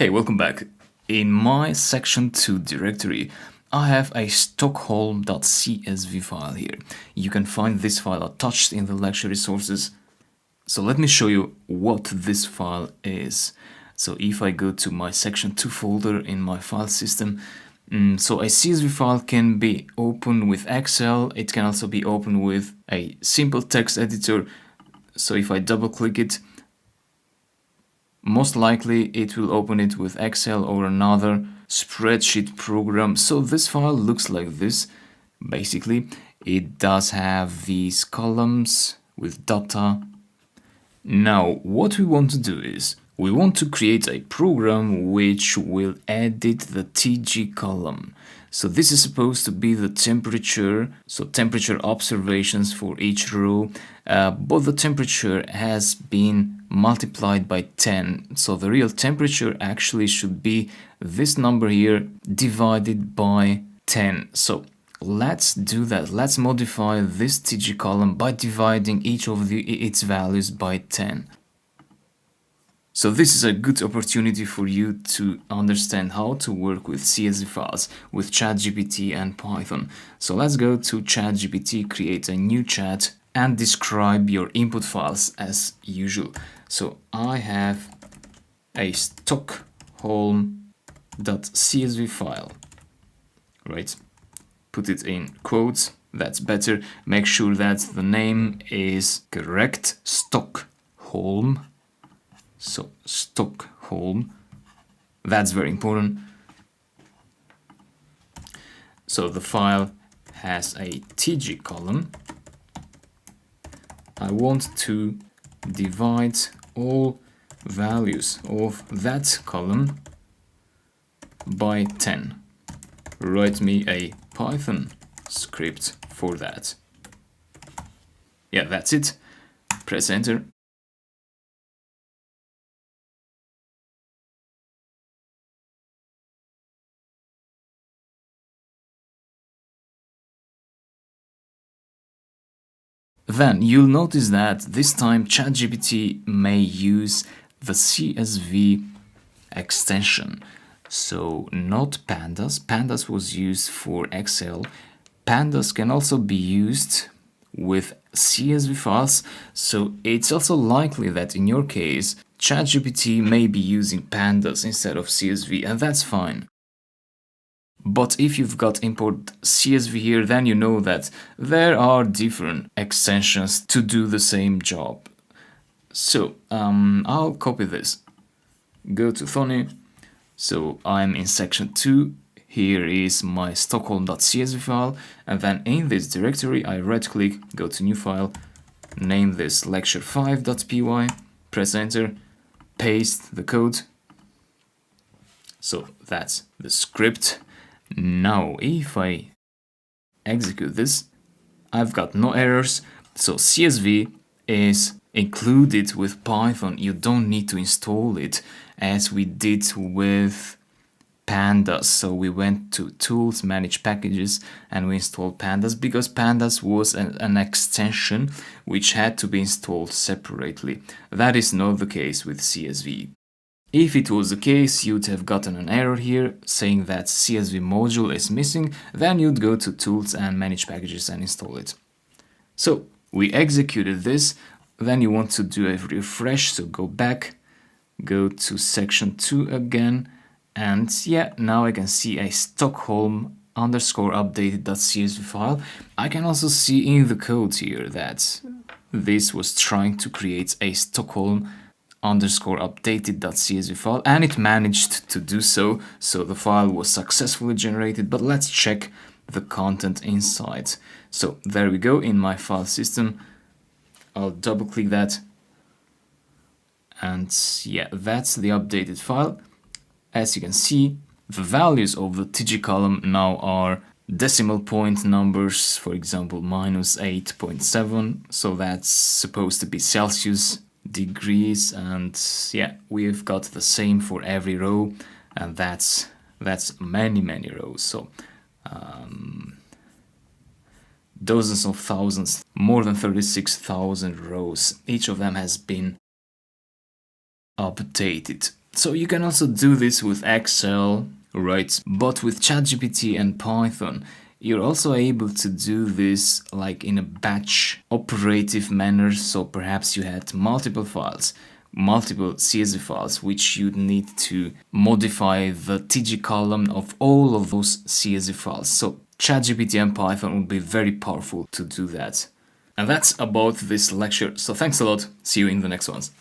Hey, welcome back. In my section 2 directory, I have a stockholm.csv file here. You can find this file attached in the lecture resources. So let me show you what this file is. So if I go to my section 2 folder in my file system, so a CSV file can be opened with Excel. It can also be opened with a simple text editor. So if I double click it, most likely it will open it with Excel or another spreadsheet program. So this file looks like this. Basically, it does have these columns with data. Now, what we want to do is we want to create a program which will edit the TG column. So this is supposed to be the temperature, so temperature observations for each row, but the temperature has been multiplied by 10. So the real temperature actually should be this number here divided by 10. So let's do that. Let's modify this TG column by dividing each of its values by 10. So this is a good opportunity for you to understand how to work with CSV files with ChatGPT and Python. So let's go to ChatGPT, create a new chat and describe your input files as usual. So I have a stockholm.csv file, right? Put it in quotes, that's better. Make sure that the name is correct, Stockholm. So Stockholm, that's very important. So the file has a TG column. I want to divide all values of that column by 10. Write me a Python script for that. Yeah, that's it. Press enter. Then you'll notice that this time ChatGPT may use the CSV extension. So not pandas. Pandas was used for Excel. Pandas can also be used with CSV files. So it's also likely that in your case, ChatGPT may be using pandas instead of CSV, and that's fine. But if you've got import CSV here, then you know that there are different extensions to do the same job. So I'll copy this. Go to Thony. So I'm in section 2. Here is my stockholm.csv file. And then in this directory, I right click, go to new file, name this lecture5.py, press enter, paste the code. So that's the script. Now, if I execute this, I've got no errors. So CSV is included with Python. You don't need to install it as we did with pandas. So we went to tools, manage packages, and we installed pandas because pandas was an extension which had to be installed separately. That is not the case with CSV. If it was the case, you'd have gotten an error here saying that CSV module is missing, then you'd go to tools and manage packages and install it. So we executed this, then you want to do a refresh, so go back, go to section 2 again, and yeah, now I can see a Stockholm_updated.csv file. I can also see in the code here that this was trying to create a Stockholm_updated.csv file, and it managed to do so. So the file was successfully generated, but let's check the content inside. So there we go in my file system. I'll double click that. And yeah, that's the updated file. As you can see, the values of the TG column now are decimal point numbers, for example, -8.7. So that's supposed to be Celsius degrees, and yeah, we've got the same for every row, and that's many rows. So dozens of thousands, more than 36,000 rows. Each of them has been updated. So you can also do this with Excel, right? But with ChatGPT and Python, you're also able to do this like in a batch operative manner. So perhaps you had multiple files, multiple CSV files, which you'd need to modify the TG column of all of those CSV files. So ChatGPT and Python would be very powerful to do that. And that's about this lecture. So thanks a lot. See you in the next ones.